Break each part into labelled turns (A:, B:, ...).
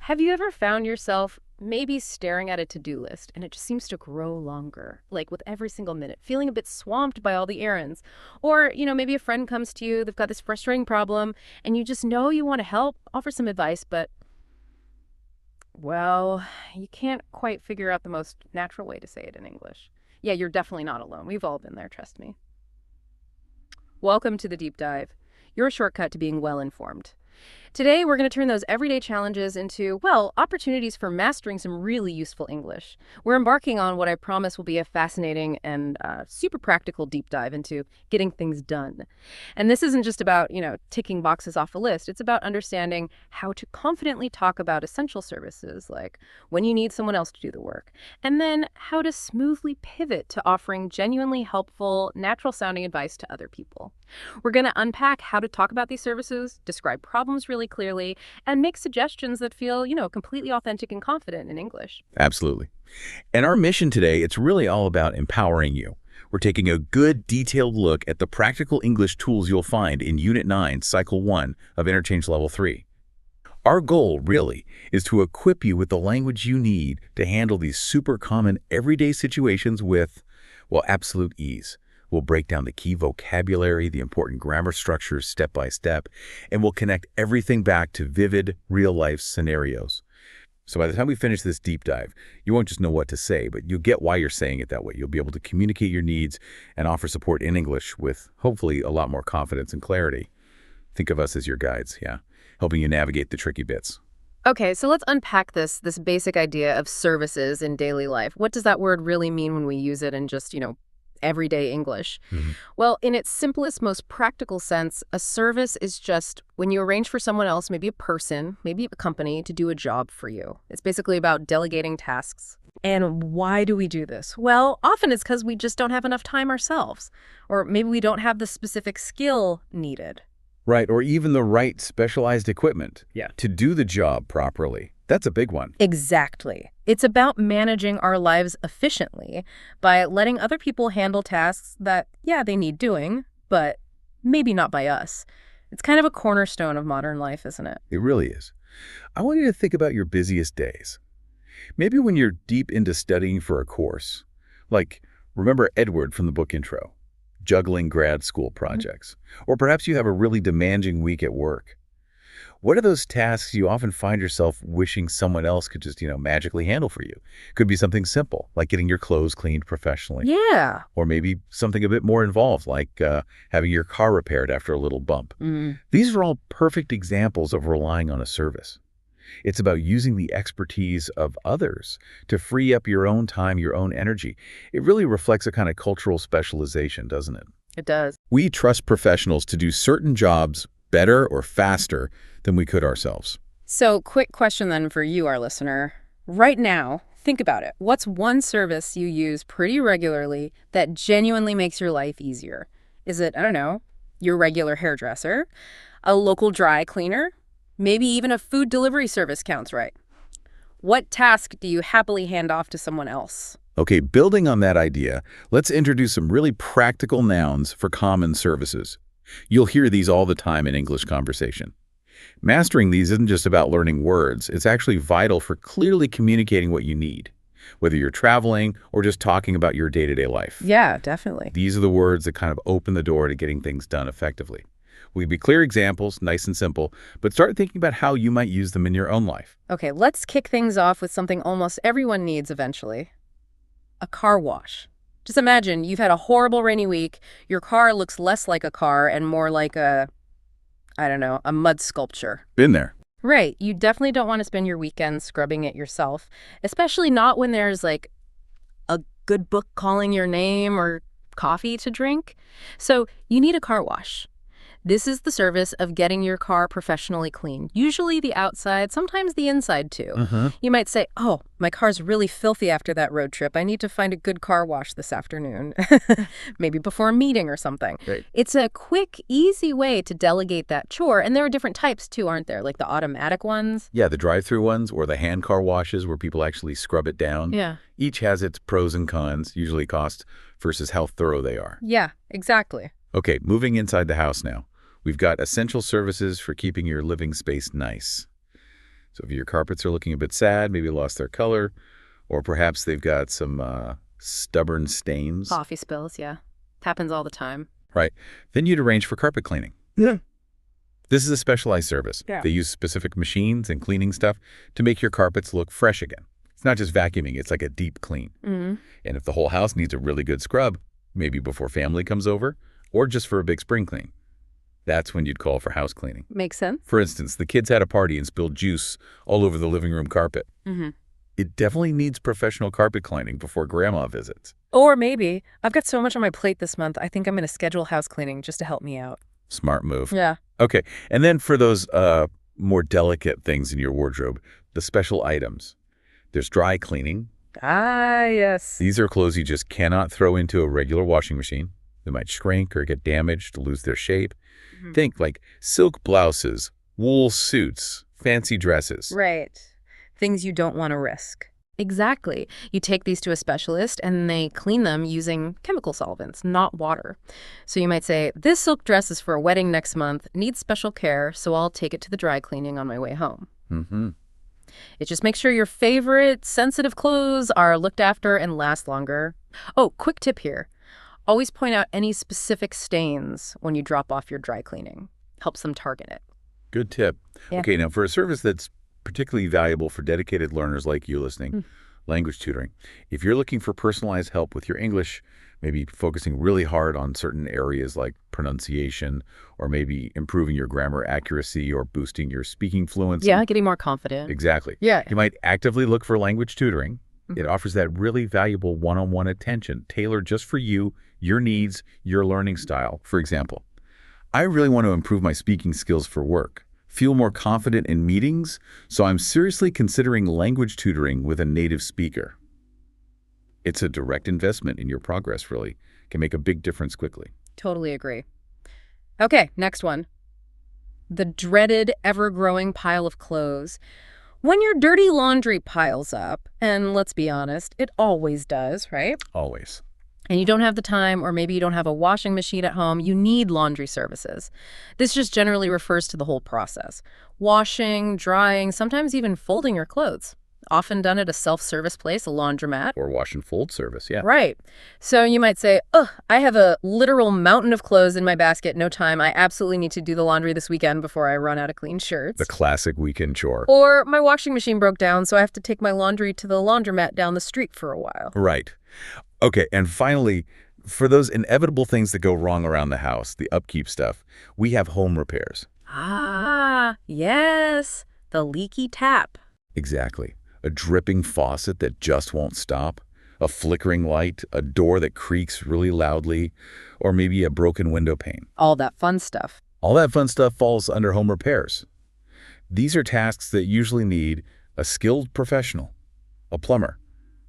A: Have you ever found yourself maybe staring at a to-do list and it just seems to grow longer, like with every single minute, feeling a bit swamped by all the errands? Or, maybe a friend comes to you, they've got this frustrating problem, and you just know you want to help, offer some advice, but, well, you can't quite figure out the most natural way to say it in English. Yeah, you're definitely not alone. We've all been there, trust me. Welcome to the Deep Dive, your shortcut to being well-informed. Today, we're going to turn those everyday challenges into, opportunities for mastering some really useful English. We're embarking on what I promise will be a fascinating and super practical deep dive into getting things done. And this isn't just about, ticking boxes off a list. It's about understanding how to confidently talk about essential services, like when you need someone else to do the work, and then how to smoothly pivot to offering genuinely helpful, natural-sounding advice to other people. We're going to unpack how to talk about these services, describe problems really clearly, and make suggestions that feel, completely authentic and confident in English.
B: Absolutely. And our mission today, it's really all about empowering you. We're taking a good, detailed look at the practical English tools you'll find in Unit 9, Cycle 1 of Interchange Level 3. Our goal, really, is to equip you with the language you need to handle these super common everyday situations with, absolute ease. We'll break down the key vocabulary, the important grammar structures step by step, and we'll connect everything back to vivid, real-life scenarios. So by the time we finish this deep dive, you won't just know what to say, but you'll get why you're saying it that way. You'll be able to communicate your needs and offer support in English with, hopefully, a lot more confidence and clarity. Think of us as your guides, helping you navigate the tricky bits.
A: Okay, so let's unpack this basic idea of services in daily life. What does that word really mean when we use it in just, everyday English? Well, in its simplest, most practical sense, a service is just when you arrange for someone else, maybe a person, maybe a company, to do a job for you. It's basically about delegating tasks. And why do we do this? Well, often it's because we just don't have enough time ourselves, or maybe we don't have the specific skill needed.
B: Right, or even the right specialized equipment to do the job properly. That's a big one.
A: Exactly. It's about managing our lives efficiently by letting other people handle tasks that, they need doing, but maybe not by us. It's kind of a cornerstone of modern life, isn't it?
B: It really is. I want you to think about your busiest days. Maybe when you're deep into studying for a course. Like, remember Edward from the book intro, juggling grad school projects. Or perhaps you have a really demanding week at work. What are those tasks you often find yourself wishing someone else could just, magically handle for you? Could be something simple, like getting your clothes cleaned professionally.
A: Yeah.
B: Or maybe something a bit more involved, like having your car repaired after a little bump. These are all perfect examples of relying on a service. It's about using the expertise of others to free up your own time, your own energy. It really reflects a kind of cultural specialization, doesn't it?
A: It does.
B: We trust professionals to do certain jobs better or faster than we could ourselves.
A: So, quick question then for you, our listener. Right now, think about it. What's one service you use pretty regularly that genuinely makes your life easier? Is it, your regular hairdresser, a local dry cleaner? Maybe even a food delivery service counts, right? What task do you happily hand off to someone else?
B: Okay, building on that idea, let's introduce some really practical nouns for common services. You'll hear these all the time in English conversation. Mastering these isn't just about learning words. It's actually vital for clearly communicating what you need, whether you're traveling or just talking about your day-to-day life.
A: Yeah, definitely.
B: These are the words that kind of open the door to getting things done effectively. We'll be clear examples, nice and simple, but start thinking about how you might use them in your own life.
A: Okay, let's kick things off with something almost everyone needs eventually. A car wash. Just imagine you've had a horrible rainy week, your car looks less like a car and more like a mud sculpture.
B: Been there.
A: Right. You definitely don't want to spend your weekend scrubbing it yourself, especially not when there's like a good book calling your name or coffee to drink. So you need a car wash. This is the service of getting your car professionally cleaned, usually the outside, sometimes the inside too. You might say, oh, my car's really filthy after that road trip. I need to find a good car wash this afternoon, maybe before a meeting or something.
B: Right.
A: It's a quick, easy way to delegate that chore. And there are different types too, aren't there? Like the automatic ones.
B: Yeah, the drive-through ones or the hand car washes where people actually scrub it down.
A: Yeah.
B: Each has its pros and cons, usually cost versus how thorough they are.
A: Yeah, exactly.
B: Okay, moving inside the house now. We've got essential services for keeping your living space nice. So if your carpets are looking a bit sad, maybe lost their color, or perhaps they've got some stubborn stains.
A: Coffee spills, yeah. Happens all the time.
B: Right. Then you'd arrange for carpet cleaning.
A: Yeah.
B: This is a specialized service.
A: Yeah.
B: They use specific machines and cleaning stuff to make your carpets look fresh again. It's not just vacuuming, it's like a deep clean.
A: Mm-hmm.
B: And if the whole house needs a really good scrub, maybe before family comes over, or just for a big spring clean, that's when you'd call for house cleaning.
A: Makes sense.
B: For instance, the kids had a party and spilled juice all over the living room carpet.
A: Mm-hmm.
B: It definitely needs professional carpet cleaning before grandma visits.
A: Or maybe, I've got so much on my plate this month, I think I'm going to schedule house cleaning just to help me out.
B: Smart move.
A: Yeah.
B: Okay. And then for those more delicate things in your wardrobe, the special items. There's dry cleaning.
A: Ah, yes.
B: These are clothes you just cannot throw into a regular washing machine. They might shrink or get damaged, lose their shape.
A: Mm-hmm.
B: Think like silk blouses, wool suits, fancy dresses.
A: Right. Things you don't want to risk. Exactly. You take these to a specialist and they clean them using chemical solvents, not water. So you might say, this silk dress is for a wedding next month, needs special care, so I'll take it to the dry cleaning on my way home.
B: Mm-hmm.
A: It just makes sure your favorite sensitive clothes are looked after and last longer. Oh, quick tip here. Always point out any specific stains when you drop off your dry cleaning. Helps them target it.
B: Good tip.
A: Yeah.
B: Okay, now for a service that's particularly valuable for dedicated learners like you listening, language tutoring. If you're looking for personalized help with your English, maybe focusing really hard on certain areas like pronunciation, or maybe improving your grammar accuracy or boosting your speaking fluency.
A: Yeah, getting more confident.
B: Exactly.
A: Yeah.
B: You might actively look for language tutoring. It offers that really valuable one-on-one attention tailored just for you, your needs, your learning style. For example, I really want to improve my speaking skills for work, feel more confident in meetings, so I'm seriously considering language tutoring with a native speaker. It's a direct investment in your progress, really. Can make a big difference quickly.
A: Totally agree. Okay, next one. The dreaded, ever-growing pile of clothes. When your dirty laundry piles up, and let's be honest, it always does, right?
B: Always.
A: And you don't have the time, or maybe you don't have a washing machine at home, you need laundry services. This just generally refers to the whole process. Washing, drying, sometimes even folding your clothes. Often done at a self-service place, a laundromat.
B: Or wash and fold service, yeah.
A: Right. So you might say, I have a literal mountain of clothes in my basket, no time. I absolutely need to do the laundry this weekend before I run out of clean shirts.
B: The classic weekend chore.
A: Or my washing machine broke down, so I have to take my laundry to the laundromat down the street for a while.
B: Right. Okay, and finally, for those inevitable things that go wrong around the house, the upkeep stuff, we have home repairs.
A: Ah, yes. The leaky tap.
B: Exactly. A dripping faucet that just won't stop, a flickering light, a door that creaks really loudly, or maybe a broken window pane.
A: All that fun stuff.
B: All that fun stuff falls under home repairs. These are tasks that usually need a skilled professional, a plumber,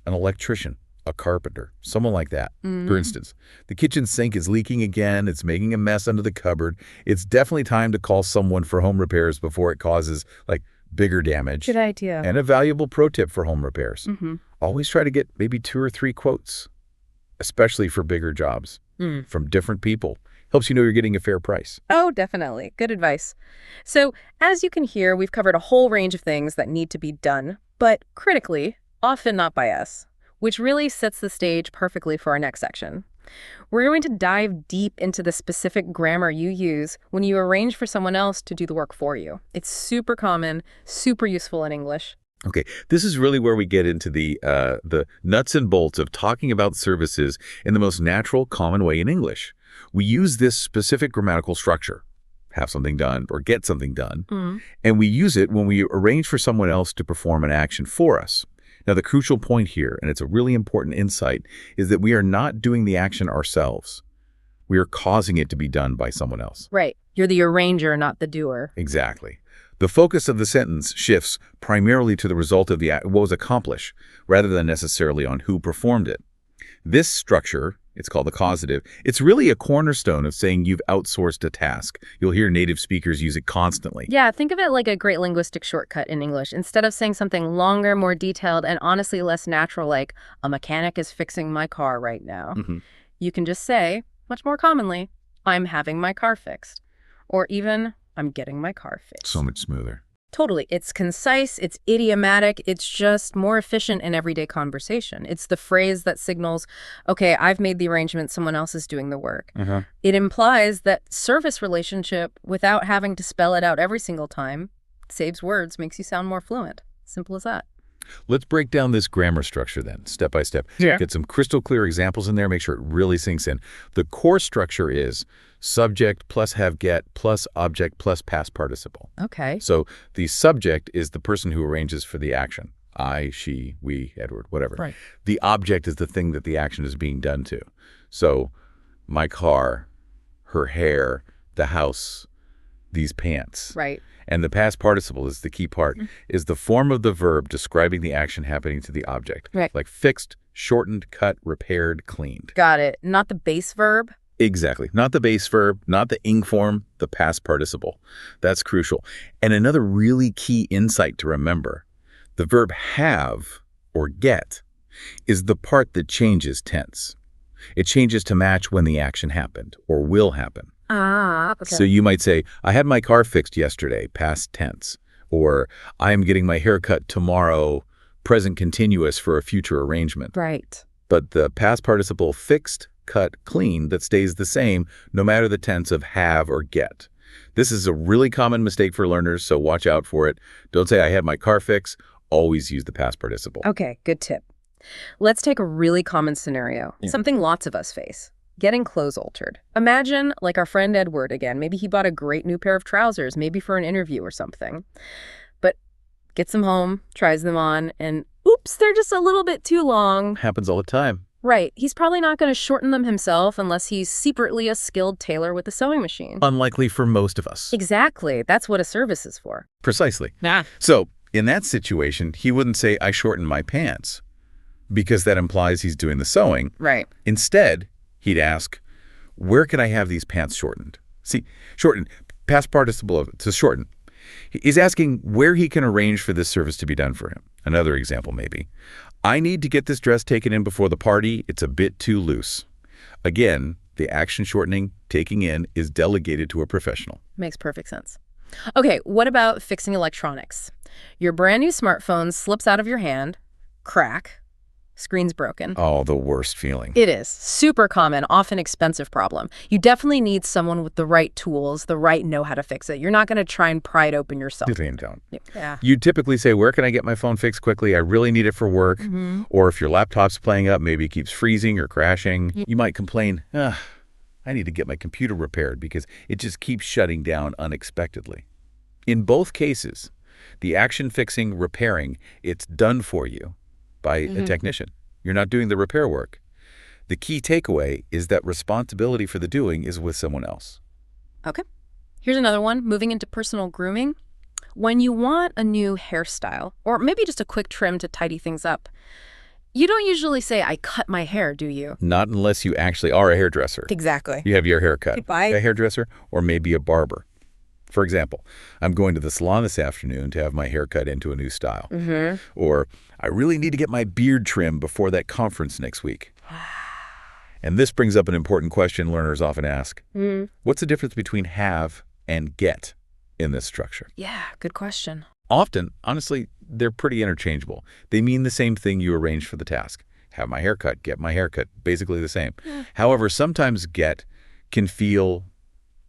B: an electrician, a carpenter, someone like that. For instance, the kitchen sink is leaking again, it's making a mess under the cupboard. It's definitely time to call someone for home repairs before it causes, bigger damage.
A: Good idea.
B: And a valuable pro tip for home repairs. Always try to get maybe 2 or 3 quotes, especially for bigger jobs, from different people. Helps you know you're getting a fair price.
A: Oh, definitely. Good advice. So, as you can hear, we've covered a whole range of things that need to be done, but critically, often not by us, which really sets the stage perfectly for our next section. We're going to dive deep into the specific grammar you use when you arrange for someone else to do the work for you. It's super common, super useful in English.
B: Okay, this is really where we get into the nuts and bolts of talking about services in the most natural, common way in English. We use this specific grammatical structure, have something done or get something done, and we use it when we arrange for someone else to perform an action for us. Now, the crucial point here, and it's a really important insight, is that we are not doing the action ourselves. We are causing it to be done by someone else.
A: Right. You're the arranger, not the doer.
B: Exactly. The focus of the sentence shifts primarily to the result of what was accomplished, rather than necessarily on who performed it. This structure, it's called the causative, it's really a cornerstone of saying you've outsourced a task. You'll hear native speakers use it constantly.
A: Yeah, think of it like a great linguistic shortcut in English. Instead of saying something longer, more detailed, and honestly less natural, like, a mechanic is fixing my car right now, you can just say, much more commonly, I'm having my car fixed. Or even, I'm getting my car fixed.
B: So much smoother.
A: Totally. It's concise, it's idiomatic, it's just more efficient in everyday conversation. It's the phrase that signals, okay, I've made the arrangement, someone else is doing the work. It implies that service relationship without having to spell it out every single time, saves words, makes you sound more fluent. Simple as that.
B: Let's break down this grammar structure then, step by step.
C: Yeah.
B: Get some crystal clear examples in there, make sure it really sinks in. The core structure is subject plus have get plus object plus past participle.
A: Okay.
B: So the subject is the person who arranges for the action. I, she, we, Edward, whatever.
C: Right.
B: The object is the thing that the action is being done to. So my car, her hair, the house, these pants.
A: Right.
B: And the past participle is the key part, is the form of the verb describing the action happening to the object.
A: Right.
B: Like fixed, shortened, cut, repaired, cleaned.
A: Got it. Not the base verb?
B: Exactly. Not the base verb, not the ing form, the past participle. That's crucial. And another really key insight to remember, the verb have, or get, is the part that changes tense. It changes to match when the action happened, or will happen.
A: Ah, okay.
B: So you might say, I had my car fixed yesterday, past tense. Or, I am getting my hair cut tomorrow, present continuous for a future arrangement.
A: Right.
B: But the past participle fixed, cut, clean, that stays the same no matter the tense of have or get. This is a really common mistake for learners, so watch out for it. Don't say, I had my car fixed. Always use the past participle.
A: Okay, good tip. Let's take a really common scenario, something lots of us face. Getting clothes altered. Imagine, like our friend Edward again, maybe he bought a great new pair of trousers, maybe for an interview or something. But gets them home, tries them on, and oops, they're just a little bit too long.
B: Happens all the time.
A: Right. He's probably not going to shorten them himself unless he's secretly a skilled tailor with a sewing machine.
B: Unlikely for most of us.
A: Exactly. That's what a service is for.
B: Precisely.
C: Nah.
B: So, in that situation, he wouldn't say, I shortened my pants, because that implies he's doing the sewing.
A: Right.
B: Instead, he'd ask, where can I have these pants shortened? See, shortened, past participle of to shorten. He's asking where he can arrange for this service to be done for him. Another example maybe, I need to get this dress taken in before the party. It's a bit too loose. Again, the action shortening, taking in, is delegated to a professional.
A: Makes perfect sense. Okay, what about fixing electronics? Your brand new smartphone slips out of your hand, crack, screen's broken.
B: Oh, the worst feeling.
A: It is. Super common, often expensive problem. You definitely need someone with the right tools, the right know how to fix it. You're not going to try and pry it open yourself.
B: Definitely don't.
A: Yeah.
B: You typically say, where can I get my phone fixed quickly? I really need it for work. Or if your laptop's playing up, maybe it keeps freezing or crashing. You might complain, I need to get my computer repaired because it just keeps shutting down unexpectedly. In both cases, the action fixing, repairing, it's done for you by a technician. You're not doing the repair work. The key takeaway is that responsibility for the doing is with someone else.
A: Okay. Here's another one, moving into personal grooming. When you want a new hairstyle, or maybe just a quick trim to tidy things up, you don't usually say, I cut my hair, do you?
B: Not unless you actually are a hairdresser.
A: Exactly.
B: You have your hair cut
A: Bye.
B: by a hairdresser or maybe a barber. For example, I'm going to the salon this afternoon to have my hair cut into a new style. Or I really need to get my beard trimmed before that conference next week. And this brings up an important question learners often ask. What's the difference between have and get in this structure?
A: Yeah, good question.
B: Often, honestly, they're pretty interchangeable. They mean the same thing you arranged for the task. Have my hair cut, get my hair cut, basically the same. However, sometimes get can feel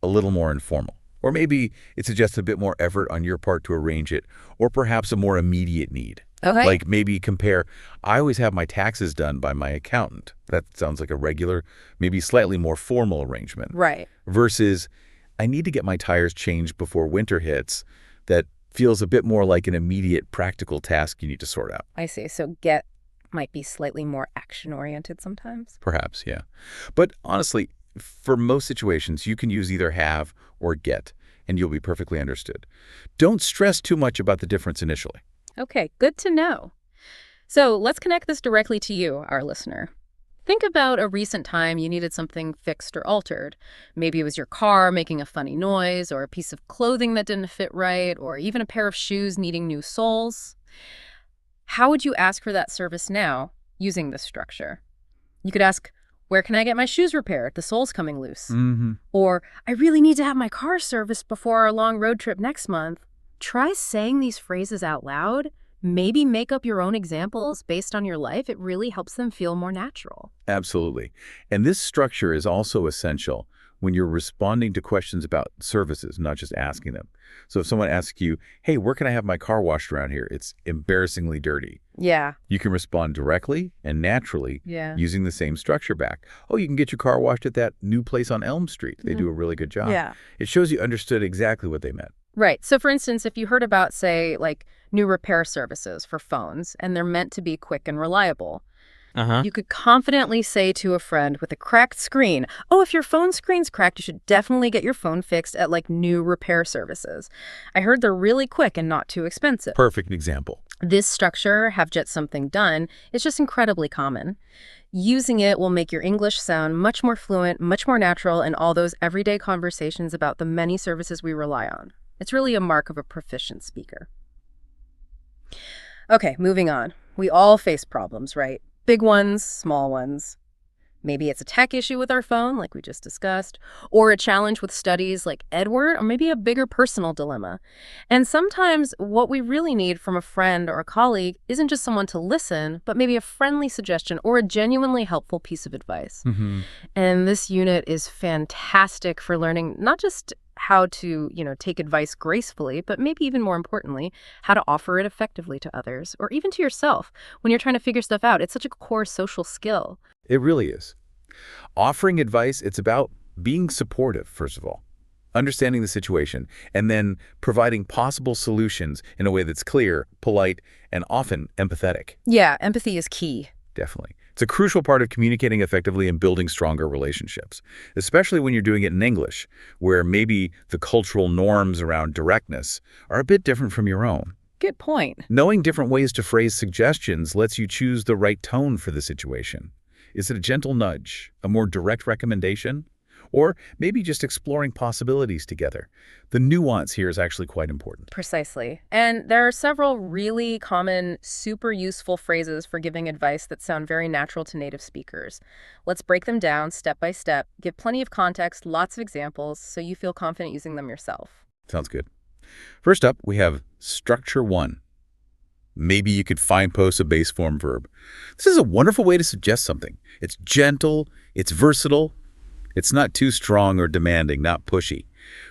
B: a little more informal. Or maybe it suggests a bit more effort on your part to arrange it, or perhaps a more immediate need.
A: Okay.
B: Like maybe compare, I always have my taxes done by my accountant. That sounds like a regular, maybe slightly more formal arrangement.
A: Right.
B: Versus, I need to get my tires changed before winter hits. That feels a bit more like an immediate practical task you need to sort out.
A: I see. So get might be slightly more action-oriented sometimes.
B: Perhaps, yeah. But honestly, for most situations, you can use either have or get, and you'll be perfectly understood. Don't stress too much about the difference initially.
A: Okay, good to know. So let's connect this directly to you, our listener. Think about a recent time you needed something fixed or altered. Maybe it was your car making a funny noise, or a piece of clothing that didn't fit right, or even a pair of shoes needing new soles. How would you ask for that service now using this structure? You could ask, where can I get my shoes repaired? The sole's coming loose. Or, I really need to have my car serviced before our long road trip next month. Try saying these phrases out loud. Maybe make up your own examples based on your life. It really helps them feel more natural.
B: Absolutely. And this structure is also essential when you're responding to questions about services, not just asking them. So if someone asks you, hey, where can I have my car washed around here? It's embarrassingly dirty.
A: Yeah.
B: You can respond directly and naturally using the same structure back. Oh, you can get your car washed at that new place on Elm Street. They do a really good job.
A: Yeah.
B: It shows you understood exactly what they meant.
A: Right. So for instance, if you heard about, say, like new repair services for phones, and they're meant to be quick and reliable, you could confidently say to a friend with a cracked screen, oh, if your phone screen's cracked, you should definitely get your phone fixed at like new repair services. I heard they're really quick and not too expensive.
B: Perfect example.
A: This structure, have get something done, is just incredibly common. Using it will make your English sound much more fluent, much more natural in all those everyday conversations about the many services we rely on. It's really a mark of a proficient speaker. Okay, moving on. We all face problems, right? Big ones, small ones. Maybe it's a tech issue with our phone, like we just discussed, or a challenge with studies like Edward, or maybe a bigger personal dilemma. And sometimes what we really need from a friend or a colleague isn't just someone to listen, but maybe a friendly suggestion or a genuinely helpful piece of advice. And this unit is fantastic for learning not just how to, take advice gracefully, but maybe even more importantly, how to offer it effectively to others or even to yourself when you're trying to figure stuff out. It's such a core social skill.
B: It really is. Offering advice, it's about being supportive, first of all, understanding the situation, and then providing possible solutions in a way that's clear, polite, and often empathetic.
A: Yeah, empathy is key.
B: Definitely. It's a crucial part of communicating effectively and building stronger relationships, especially when you're doing it in English, where maybe the cultural norms around directness are a bit different from your own.
A: Good point.
B: Knowing different ways to phrase suggestions lets you choose the right tone for the situation. Is it a gentle nudge, a more direct recommendation, or maybe just exploring possibilities together? The nuance here is actually quite important.
A: Precisely. And there are several really common, super useful phrases for giving advice that sound very natural to native speakers. Let's break them down step by step, give plenty of context, lots of examples, so you feel confident using them yourself.
B: Sounds good. First up, we have structure 1. Maybe you could find post a base form verb. This is a wonderful way to suggest something. It's gentle, it's versatile, it's not too strong or demanding, not pushy,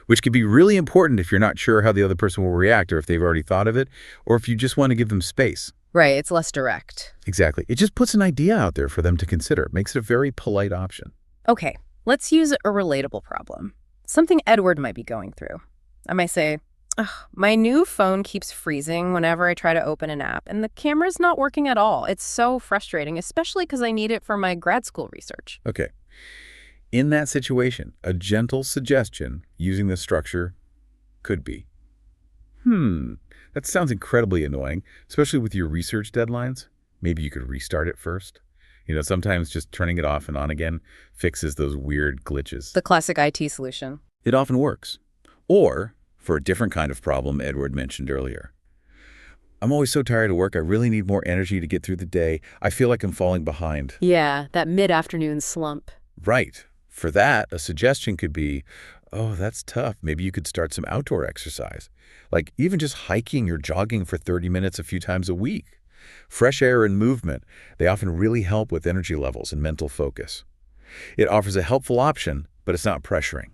B: which can be really important if you're not sure how the other person will react or if they've already thought of it, or if you just want to give them space.
A: Right, it's less direct.
B: Exactly. It just puts an idea out there for them to consider. It makes it a very polite option.
A: Okay, let's use a relatable problem. Something Edward might be going through. I might say, my new phone keeps freezing whenever I try to open an app, and the camera's not working at all. It's so frustrating, especially because I need it for my grad school research.
B: Okay. In that situation, a gentle suggestion using this structure could be, that sounds incredibly annoying, especially with your research deadlines. Maybe you could restart it first. Sometimes just turning it off and on again fixes those weird glitches.
A: The classic IT solution.
B: It often works. Or, for a different kind of problem Edward mentioned earlier, I'm always so tired of work, I really need more energy to get through the day. I feel like I'm falling behind.
A: Yeah, that mid-afternoon slump.
B: Right. For that, a suggestion could be, oh, that's tough. Maybe you could start some outdoor exercise, like even just hiking or jogging for 30 minutes a few times a week. Fresh air and movement, they often really help with energy levels and mental focus. It offers a helpful option, but it's not pressuring.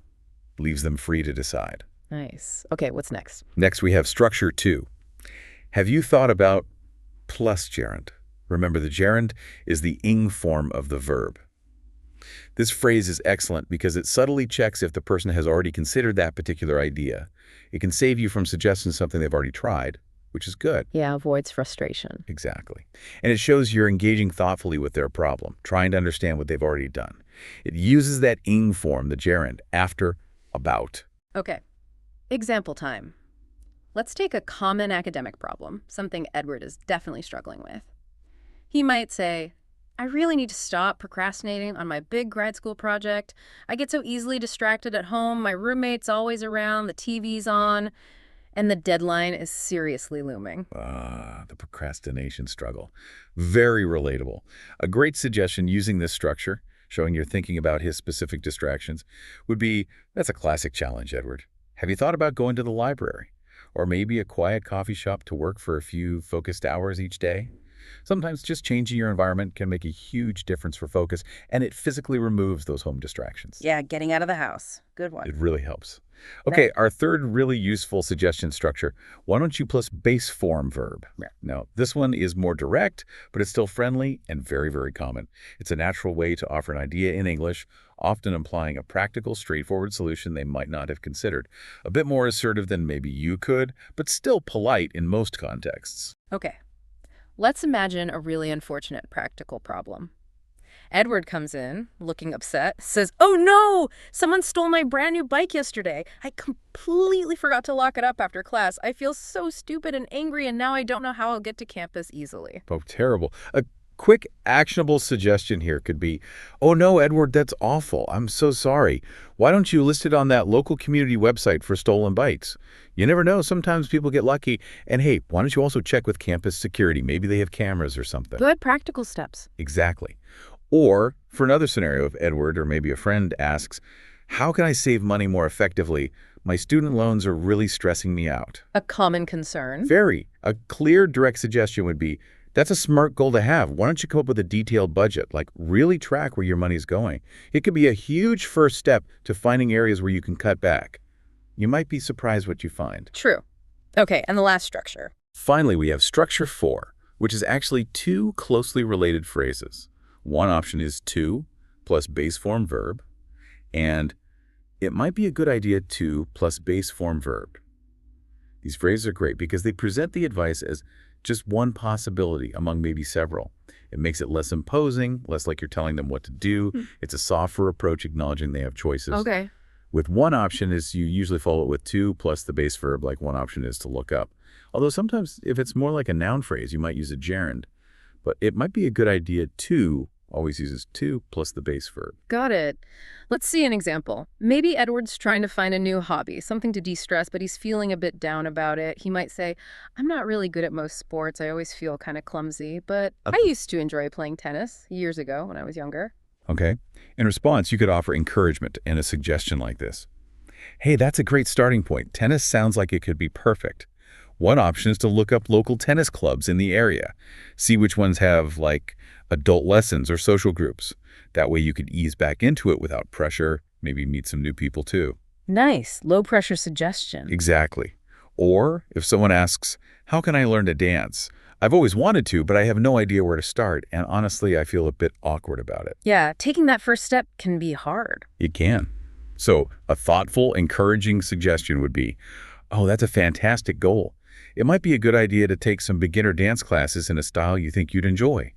B: Leaves them free to decide.
A: Nice. Okay, what's next?
B: Next, we have structure 2. Have you thought about plus gerund? Remember, the gerund is the ing form of the verb. This phrase is excellent because it subtly checks if the person has already considered that particular idea. It can save you from suggesting something they've already tried, which is good.
A: Yeah, avoids frustration.
B: Exactly. And it shows you're engaging thoughtfully with their problem, trying to understand what they've already done. It uses that ing form, the gerund, after about.
A: Okay. Example time. Let's take a common academic problem, something Edward is definitely struggling with. He might say, I really need to stop procrastinating on my big grad school project. I get so easily distracted at home. My roommate's always around, the TV's on, and the deadline is seriously looming.
B: The procrastination struggle. Very relatable. A great suggestion using this structure, showing you're thinking about his specific distractions, would be, that's a classic challenge, Edward. Have you thought about going to the library? or maybe a quiet coffee shop to work for a few focused hours each day. Sometimes just changing your environment can make a huge difference for focus, and it physically removes those home distractions.
A: Yeah, getting out of the house. Good one.
B: It really helps. Okay, our third really useful suggestion structure, why don't you plus base form verb?
A: Yeah.
B: Now, this one is more direct, but it's still friendly and very, very common. It's a natural way to offer an idea in English, often implying a practical, straightforward solution they might not have considered. A bit more assertive than maybe you could, but still polite in most contexts.
A: Okay. Let's imagine a really unfortunate practical problem. Edward comes in, looking upset, says, "Oh no! Someone stole my brand new bike yesterday. I completely forgot to lock it up after class. I feel so stupid and angry, and now I don't know how I'll get to campus easily."
B: Oh, terrible. A quick, actionable suggestion here could be, oh no, Edward, that's awful. I'm so sorry. Why don't you list it on that local community website for stolen bikes? You never know. Sometimes people get lucky. And hey, why don't you also check with campus security? Maybe they have cameras or something.
A: Good practical steps.
B: Exactly. Or for another scenario, if Edward or maybe a friend asks, how can I save money more effectively? My student loans are really stressing me out.
A: A common concern.
B: Very. A clear, direct suggestion would be, that's a smart goal to have. Why don't you come up with a detailed budget, like really track where your money's going? It could be a huge first step to finding areas where you can cut back. You might be surprised what you find.
A: True. Okay, and the last structure.
B: Finally, we have structure 4, which is actually two closely related phrases. One option is to plus base form verb, and it might be a good idea to plus base form verb. These phrases are great because they present the advice as just one possibility among maybe several. It makes it less imposing, less like you're telling them what to do. It's a softer approach, acknowledging they have choices.
A: Okay.
B: With one option is you usually follow it with to plus the base verb, like one option is to look up. Although sometimes if it's more like a noun phrase, you might use a gerund. But it might be a good idea to always uses to plus the base verb.
A: Got it. Let's see an example. Maybe Edward's trying to find a new hobby, something to de-stress, but he's feeling a bit down about it. He might say, "I'm not really good at most sports. I always feel kind of clumsy, but I used to enjoy playing tennis years ago when I was younger."
B: Okay. In response, you could offer encouragement and a suggestion like this. Hey, that's a great starting point. Tennis sounds like it could be perfect. One option is to look up local tennis clubs in the area. See which ones have, like, adult lessons or social groups. That way you could ease back into it without pressure, maybe meet some new people too.
A: Nice. Low-pressure suggestion.
B: Exactly. Or if someone asks, how can I learn to dance? I've always wanted to, but I have no idea where to start, and honestly, I feel a bit awkward about it.
A: Yeah, taking that first step can be hard.
B: It can. So a thoughtful, encouraging suggestion would be, oh, that's a fantastic goal. It might be a good idea to take some beginner dance classes in a style you think you'd enjoy.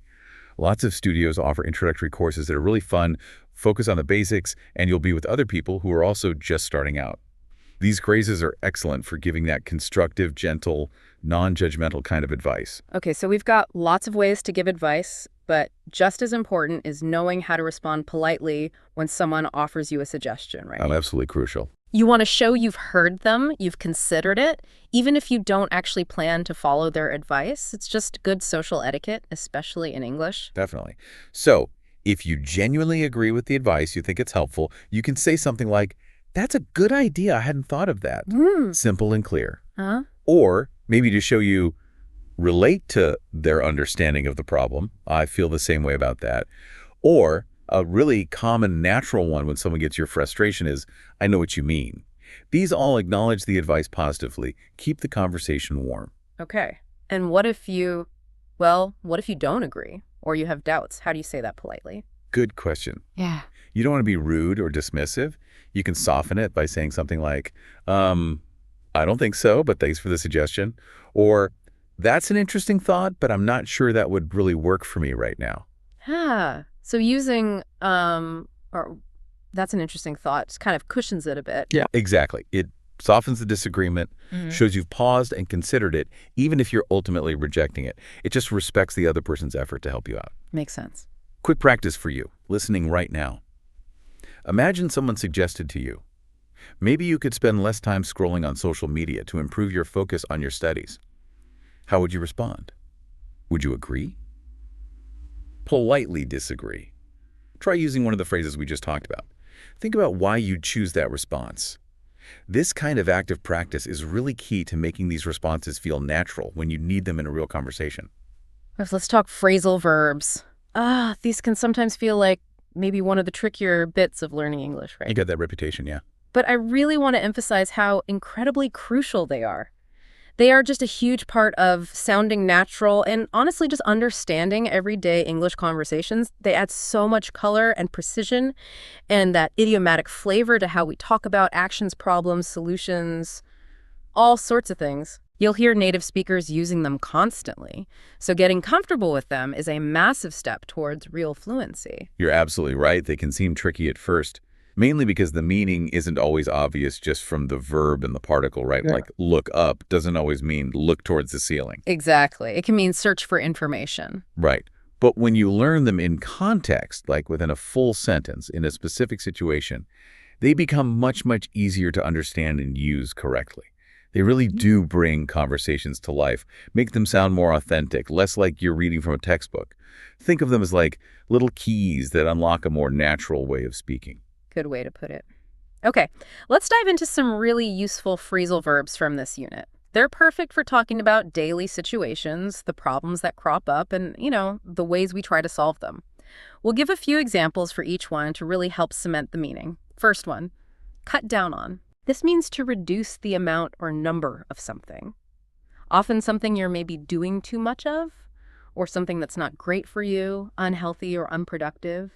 B: Lots of studios offer introductory courses that are really fun, focus on the basics, and you'll be with other people who are also just starting out. These phrases are excellent for giving that constructive, gentle, non-judgmental kind of advice.
A: Okay, so we've got lots of ways to give advice, but just as important is knowing how to respond politely when someone offers you a suggestion, right?
B: Oh, absolutely crucial.
A: You want to show you've heard them, you've considered it, even if you don't actually plan to follow their advice. It's just good social etiquette, especially in English.
B: Definitely. So if you genuinely agree with the advice, you think it's helpful, you can say something like, that's a good idea. I hadn't thought of that. Simple and clear.
A: Huh?
B: Or maybe to show you relate to their understanding of the problem. I feel the same way about that. Or a really common natural one when someone gets your frustration is, I know what you mean. These all acknowledge the advice positively. Keep the conversation warm.
A: Okay. And what if you don't agree or you have doubts? How do you say that politely?
B: Good question.
A: Yeah.
B: You don't want to be rude or dismissive. You can soften it by saying something like, I don't think so, but thanks for the suggestion. Or, that's an interesting thought, but I'm not sure that would really work for me right now.
A: So using, or that's an interesting thought, just kind of cushions it a bit.
B: Yeah, exactly. It softens the disagreement, shows you've paused and considered it, even if you're ultimately rejecting it. It just respects the other person's effort to help you out.
A: Makes sense.
B: Quick practice for you, listening right now. Imagine someone suggested to you, maybe you could spend less time scrolling on social media to improve your focus on your studies. How would you respond? Would you agree? Politely disagree. Try using one of the phrases we just talked about. Think about why you'd choose that response. This kind of active practice is really key to making these responses feel natural when you need them in a real conversation.
A: Let's talk phrasal verbs. These can sometimes feel like maybe one of the trickier bits of learning English, right?
B: You got that reputation, yeah.
A: But I really want to emphasize how incredibly crucial they are. They are just a huge part of sounding natural and honestly just understanding everyday English conversations. They add so much color and precision and that idiomatic flavor to how we talk about actions, problems, solutions, all sorts of things. You'll hear native speakers using them constantly, so getting comfortable with them is a massive step towards real fluency.
B: You're absolutely right. They can seem tricky at first, mainly because the meaning isn't always obvious just from the verb and the particle, right?
A: Yeah.
B: Like look up doesn't always mean look towards the ceiling.
A: Exactly. It can mean search for information.
B: Right. But when you learn them in context, like within a full sentence in a specific situation, they become much, much easier to understand and use correctly. They really do bring conversations to life, make them sound more authentic, less like you're reading from a textbook. Think of them as like little keys that unlock a more natural way of speaking.
A: Good way to put it. Okay, let's dive into some really useful phrasal verbs from this unit. They're perfect for talking about daily situations, the problems that crop up, and, the ways we try to solve them. We'll give a few examples for each one to really help cement the meaning. First one, cut down on. This means to reduce the amount or number of something. Often something you're maybe doing too much of, or something that's not great for you, unhealthy or unproductive.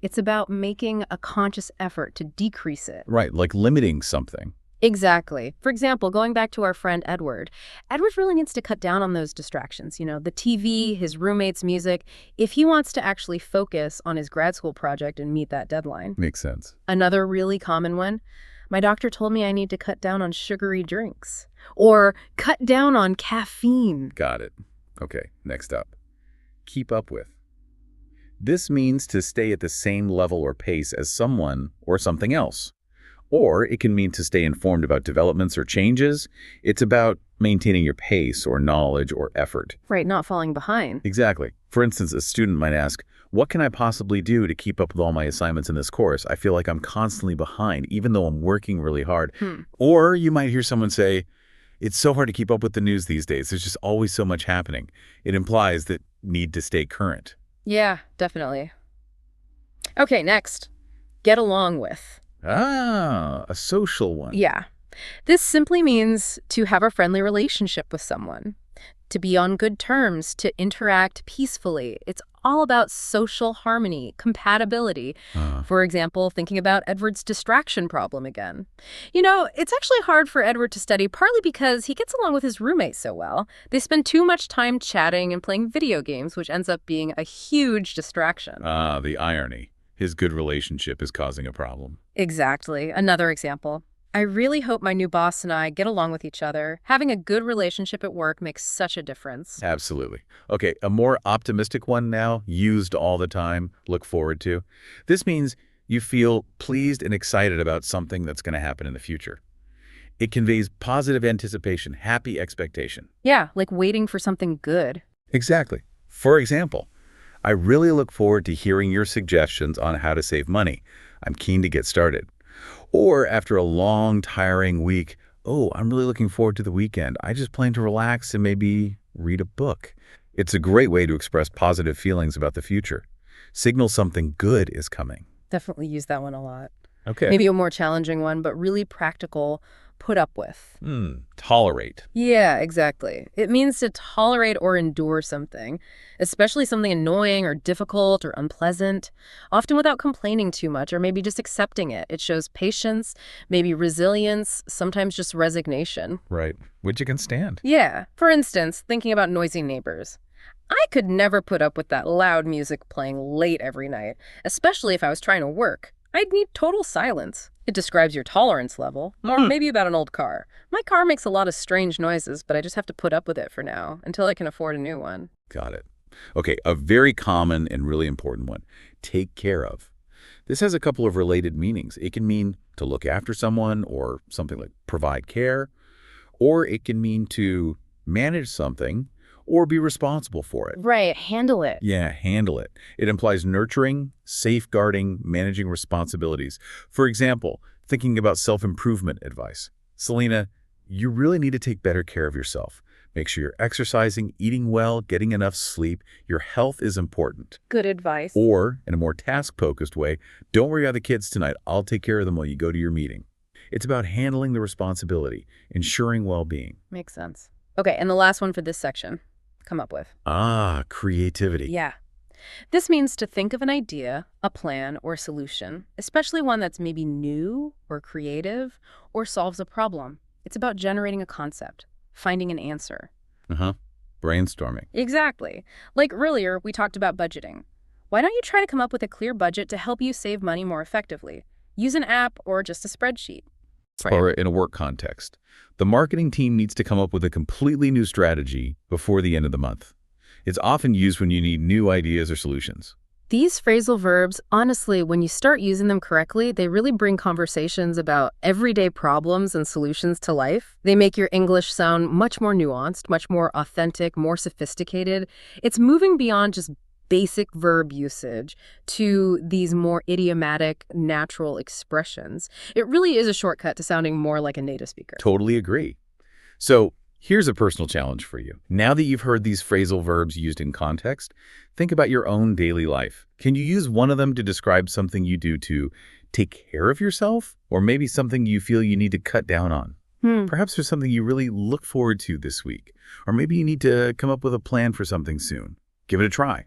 A: It's about making a conscious effort to decrease it.
B: Right, like limiting something.
A: Exactly. For example, going back to our friend Edward. Edward really needs to cut down on those distractions, the TV, his roommate's music, if he wants to actually focus on his grad school project and meet that deadline.
B: Makes sense.
A: Another really common one, my doctor told me I need to cut down on sugary drinks, or cut down on caffeine.
B: Got it. Okay, next up. Keep up with. This means to stay at the same level or pace as someone or something else. Or it can mean to stay informed about developments or changes. It's about maintaining your pace or knowledge or effort.
A: Right, not falling behind.
B: Exactly. For instance, a student might ask, what can I possibly do to keep up with all my assignments in this course? I feel like I'm constantly behind, even though I'm working really hard. Or you might hear someone say, it's so hard to keep up with the news these days. There's just always so much happening. It implies that need to stay current.
A: Yeah, definitely. Okay, next. Get along with.
B: A social one.
A: Yeah. This simply means to have a friendly relationship with someone, to be on good terms, to interact peacefully. It's all about social harmony, compatibility. For example, thinking about Edward's distraction problem again. It's actually hard for Edward to study, partly because he gets along with his roommate so well. They spend too much time chatting and playing video games, which ends up being a huge distraction.
B: The irony. His good relationship is causing a problem.
A: Exactly. Another example. I really hope my new boss and I get along with each other. Having a good relationship at work makes such a difference.
B: Absolutely. Okay, a more optimistic one now, used all the time, look forward to. This means you feel pleased and excited about something that's going to happen in the future. It conveys positive anticipation, happy expectation.
A: Yeah, like waiting for something good.
B: Exactly. For example, I really look forward to hearing your suggestions on how to save money. I'm keen to get started. Or after a long, tiring week, I'm really looking forward to the weekend. I just plan to relax and maybe read a book. It's a great way to express positive feelings about the future. Signal something good is coming.
A: Definitely use that one a lot.
B: Okay.
A: Maybe a more challenging one, but really practical, put up with.
B: Tolerate.
A: Yeah, exactly. It means to tolerate or endure something, especially something annoying or difficult or unpleasant, often without complaining too much or maybe just accepting it. It shows patience, maybe resilience, sometimes just resignation.
B: Right. Which you can stand.
A: Yeah. For instance, thinking about noisy neighbors. I could never put up with that loud music playing late every night, especially if I was trying to work. I'd need total silence. It describes your tolerance level, or maybe about an old car. My car makes a lot of strange noises, but I just have to put up with it for now, until I can afford a new one.
B: Got it. Okay, a very common and really important one. Take care of. This has a couple of related meanings. It can mean to look after someone, or something like provide care, or it can mean to manage something, or be responsible for it.
A: Right, handle it.
B: Yeah, handle it. It implies nurturing, safeguarding, managing responsibilities. For example, thinking about self-improvement advice. Selena, you really need to take better care of yourself. Make sure you're exercising, eating well, getting enough sleep. Your health is important.
A: Good advice.
B: Or, in a more task-focused way, don't worry about the kids tonight. I'll take care of them while you go to your meeting. It's about handling the responsibility, ensuring well-being.
A: Makes sense. Okay, and the last one for this section. Come up with.
B: Creativity.
A: Yeah. This means to think of an idea, a plan, or solution, especially one that's maybe new or creative or solves a problem. It's about generating a concept, finding an answer.
B: Brainstorming.
A: Exactly. Like earlier, we talked about budgeting. Why don't you try to come up with a clear budget to help you save money more effectively? Use an app or just a spreadsheet.
B: Or in a work context, the marketing team needs to come up with a completely new strategy before the end of the month. It's often used when you need new ideas or solutions.
A: These phrasal verbs, honestly, when you start using them correctly, they really bring conversations about everyday problems and solutions to life. They make your English sound much more nuanced, much more authentic, more sophisticated. It's moving beyond just basic verb usage to these more idiomatic, natural expressions. It really is a shortcut to sounding more like a native speaker.
B: Totally agree. So here's a personal challenge for you. Now that you've heard these phrasal verbs used in context, think about your own daily life. Can you use one of them to describe something you do to take care of yourself? Or maybe something you feel you need to cut down on? Perhaps there's something you really look forward to this week. Or maybe you need to come up with a plan for something soon. Give it a try.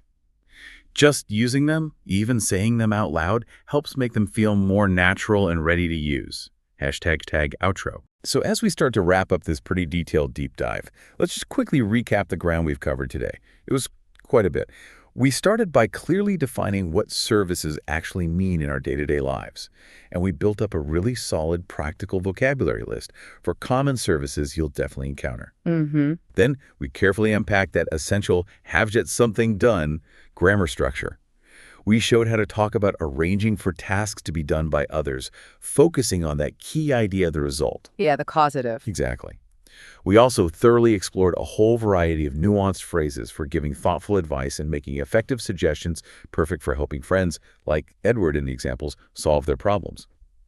B: Just using them, even saying them out loud, helps make them feel more natural and ready to use. #outro. So as we start to wrap up this pretty detailed deep dive, let's just quickly recap the ground we've covered today. It was quite a bit. We started by clearly defining what services actually mean in our day-to-day lives. And we built up a really solid practical vocabulary list for common services you'll definitely encounter. Then we carefully unpacked that essential have-get something done grammar structure. We showed how to talk about arranging for tasks to be done by others, focusing on that key idea of the result.
A: Yeah, the causative.
B: Exactly. We also thoroughly explored a whole variety of nuanced phrases for giving thoughtful advice and making effective suggestions perfect for helping friends, like Edward in the examples, solve their problems.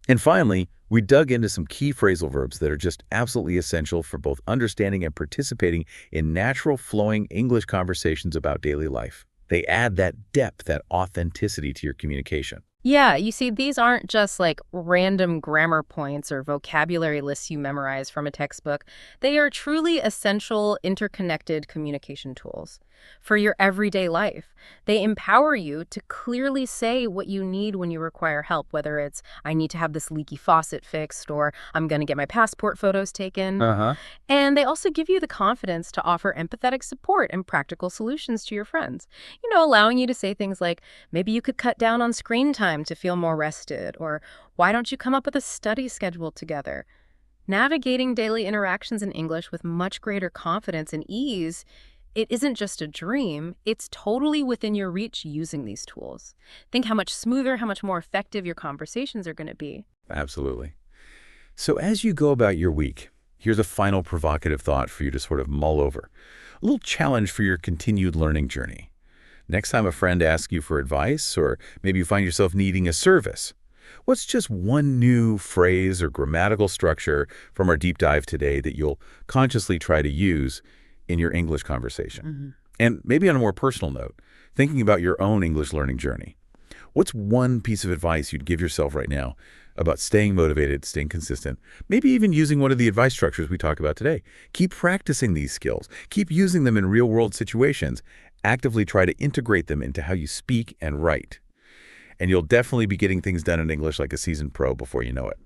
B: And finally, we dug into some key phrasal verbs that are just absolutely essential for both understanding and participating in natural flowing English conversations about daily life. They add that depth, that authenticity to your communication.
A: Yeah, you see, these aren't just like random grammar points or vocabulary lists you memorize from a textbook. They are truly essential, interconnected communication tools for your everyday life. They empower you to clearly say what you need when you require help, whether it's, I need to have this leaky faucet fixed, or I'm going to get my passport photos taken. And they also give you the confidence to offer empathetic support and practical solutions to your friends. Allowing you to say things like, maybe you could cut down on screen time to feel more rested, or why don't you come up with a study schedule together? Navigating daily interactions in English with much greater confidence and ease, it isn't just a dream, it's totally within your reach using these tools. Think how much smoother, how much more effective your conversations are going to be.
B: Absolutely. So as you go about your week, here's a final provocative thought for you to sort of mull over. A little challenge for your continued learning journey. Next time a friend asks you for advice, or maybe you find yourself needing a service, what's just one new phrase or grammatical structure from our deep dive today that you'll consciously try to use in your English conversation? And maybe on a more personal note, thinking about your own English learning journey, what's one piece of advice you'd give yourself right now about staying motivated, staying consistent, maybe even using one of the advice structures we talked about today? Keep practicing these skills. Keep using them in real-world situations. Actively try to integrate them into how you speak and write. And you'll definitely be getting things done in English like a seasoned pro before you know it.